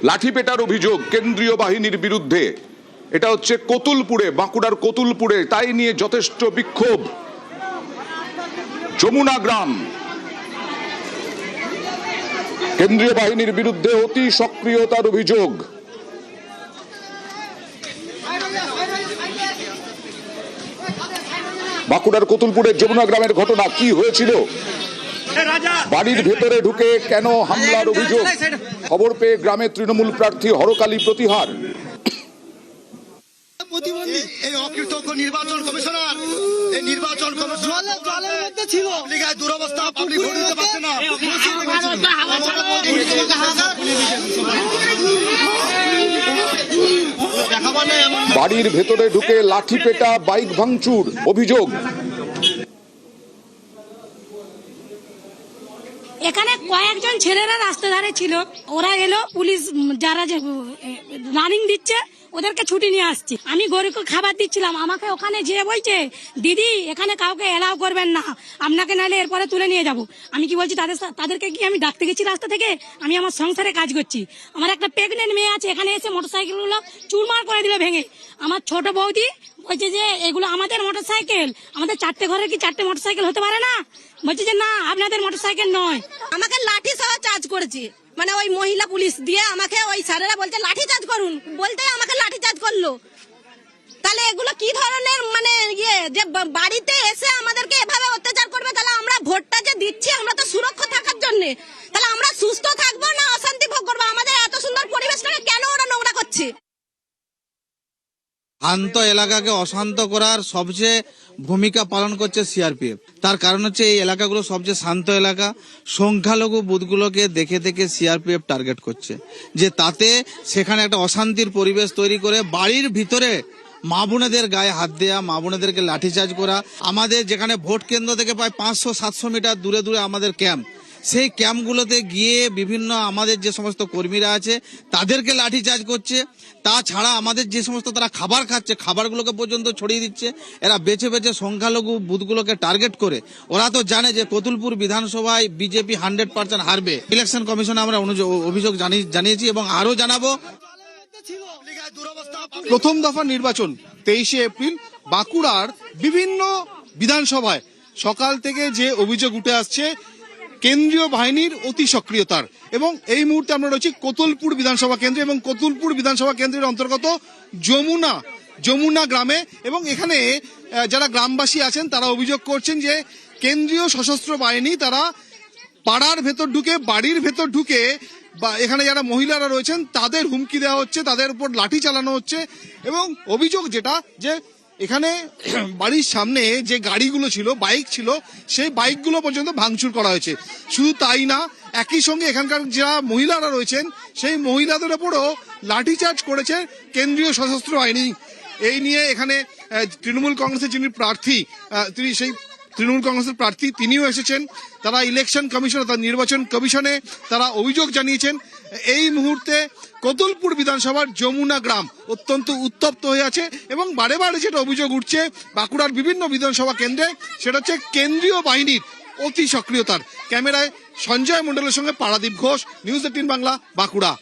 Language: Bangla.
লাঠিপেটার অভিযোগ কেন্দ্রীয় বাহিনীর বিরুদ্ধে। এটা হচ্ছে কতুলপুরে, বাঁকুড়ার কতুলপুরে। তাই নিয়ে যথেষ্ট বিক্ষোভ। যমুনা গ্রাম কেন্দ্রীয় বাহিনীর বিরুদ্ধে অতি সক্রিয়তার অভিযোগ। বাঁকুড়ার কতুলপুরের যমুনা গ্রামের ঘটনা কি হয়েছিল, বাড়ির ভেতরে ঢুকে কেন হামলার অভিযোগ, খবর পেয়ে গ্রামে তৃণমূল প্রার্থী হরকালী প্রতিহার। এই অকৃতজ্ঞ নির্বাচন কমিশনার, এই নির্বাচন কমিশনার জলের মধ্যে ছিল, দুরবস্থা, পাবলিক ভোট দিতে পারছে না। বাড়ির ভেতরে ঢুকে লাঠিপেটা, বাইক ভাঙচুর অভিযোগ। এখানে কয়েকজন ছেলেরা রাস্তা ধারে ছিল, ওরা এলো, পুলিশ যারা যে রানিং দিচ্ছে ওদেরকে ছুটি নিয়ে আসছে। আমি গরিবকে খাবার দিচ্ছিলাম, আমাকে ওখানে যেয়ে বলছে দিদি এখানে কাউকে এলাও করবেন না, আপনাকে নাহলে এরপরে তুলে নিয়ে যাব। আমি কি বলছি তাদেরকে কি আমি ডাকতে গেছি রাস্তা থেকে? আমি আমার সংসারে কাজ করছি, আমার একটা প্রেগনেন্ট মেয়ে আছে। এখানে এসে মোটরসাইকেলগুলো চুরমার করে দিল ভেঙে। আমার ছোট বৌদি বলছে যে এগুলো আমাদের মোটরসাইকেল, আমাদের চারটে ঘরের কি চারটে মোটরসাইকেল হতে পারে না? বলছে যে না আপনাদের মোটরসাইকেল নয়। আমাকে লাঠি সহ চার্জ করেছে, মানে ওই মহিলা পুলিশ দিয়ে আমাকে ওই স্যারেরা বলছে লাঠি চার্জ করুন, বলতে আমাকে লাঠি চার্জ করলো। তাহলে এগুলো কি ধরনের মানে ইয়ে, যে বাড়িতে এসে আমাদেরকে এভাবে অত্যাচার করবে? তাহলে আমরা ভোটটা যে দিচ্ছি আমরা তো সুরক্ষা থাকার জন্য, তাহলে আমরা সুস্থ থাকবো না অশান্তি ভোগ করবো? আমাদের এত সুন্দর পরিবেশটাকে কেন ওরা নোংরা করছে? শান্ত এলাকাকে অশান্ত করার সবচেয়ে ভূমিকা পালন করছে সিআরপিএফ। তার কারণ হচ্ছে এই এলাকাগুলো সবচেয়ে শান্ত এলাকা, সংখ্যালঘু বুথগুলোকে দেখে দেখে সিআরপিএফ টার্গেট করছে, যে তাতে সেখানে একটা অশান্তির পরিবেশ তৈরি করে বাড়ির ভিতরে মা বোনেদের গায়ে হাত দেয়া, মা বোনেদেরকে লাঠিচার্জ করা। আমাদের যেখানে ভোট কেন্দ্র থেকে প্রায় 500-700 মিটার দূরে দূরে আমাদের ক্যাম্প, সেই ক্যাম্পগুলোতে গিয়ে বিভিন্ন আমাদের যে সমস্ত কর্মীরা আছে তাদেরকে লাঠিচার্জ করছে। তাছাড়া আমাদের যে সমস্ত তারা খাবার খাচ্ছে, খাবারগুলোকে পর্যন্ত ছড়িয়ে দিচ্ছে। এরা বেছে বেছে সংখ্যালঘু বুথগুলোকে টার্গেট করে। ওরা তো জানে যে কতুলপুর বিধানসভায় বিজেপি 100% হারবে। ইলেকশন কমিশনে আমরা অভিযোগ জানিয়েছি এবং আরো জানাবো। প্রথম দফা নির্বাচন 23শে এপ্রিল। বাঁকুড়ার বিভিন্ন বিধানসভায় সকাল থেকে যে অভিযোগ উঠে আসছে কেন্দ্রীয় বাহিনীর অতি সক্রিয়তার, এবং এই মুহূর্তে আমরা রয়েছি কতুলপুর বিধানসভা কেন্দ্রে, এবং কতুলপুর বিধানসভা কেন্দ্রের অন্তর্গত যমুনা গ্রামে। এবং এখানে যারা গ্রামবাসী আছেন তারা অভিযোগ করছেন যে কেন্দ্রীয় সশস্ত্র বাহিনী তারা পাড়ার ভেতর ঢুকে, বাড়ির ভেতর ঢুকে, বা এখানে যারা মহিলারা রয়েছেন তাদের হুমকি দেওয়া হচ্ছে, তাদের উপর লাঠি চালানো হচ্ছে। এবং অভিযোগ যেটা, যে এখানে বাড়ির সামনে যে গাড়িগুলো ছিল, বাইক ছিল, সেই বাইকগুলো পর্যন্ত ভাঙচুর করা হয়েছে। শুধু তাই না, একই সঙ্গে এখানকার যারা মহিলারা রয়েছেন সেই মহিলাদের উপরও লাঠিচার্জ করেছে কেন্দ্রীয় সশস্ত্র বাহিনী। এই নিয়ে এখানে তৃণমূল কংগ্রেসের যিনি প্রার্থী, সেই তৃণমূল কংগ্রেসের প্রার্থী তিনিও এসেছেন। তারা ইলেকশন কমিশন অর্থাৎ নির্বাচন কমিশনে তারা অভিযোগ জানিয়েছেন। এই মুহূর্তে কতুলপুর বিধানসভার যমুনা গ্রাম অত্যন্ত উত্তপ্ত হয়ে আছে, এবং বারে বারে যেটা অভিযোগ উঠছে বাঁকুড়ার বিভিন্ন বিধানসভা কেন্দ্রে, সেটা হচ্ছে কেন্দ্রীয় বাহিনীর অতি সক্রিয়তার। ক্যামেরায় সঞ্জয় মণ্ডলের সঙ্গে পারাদীপ ঘোষ, নিউজ 18 বাংলা, বাঁকুড়া।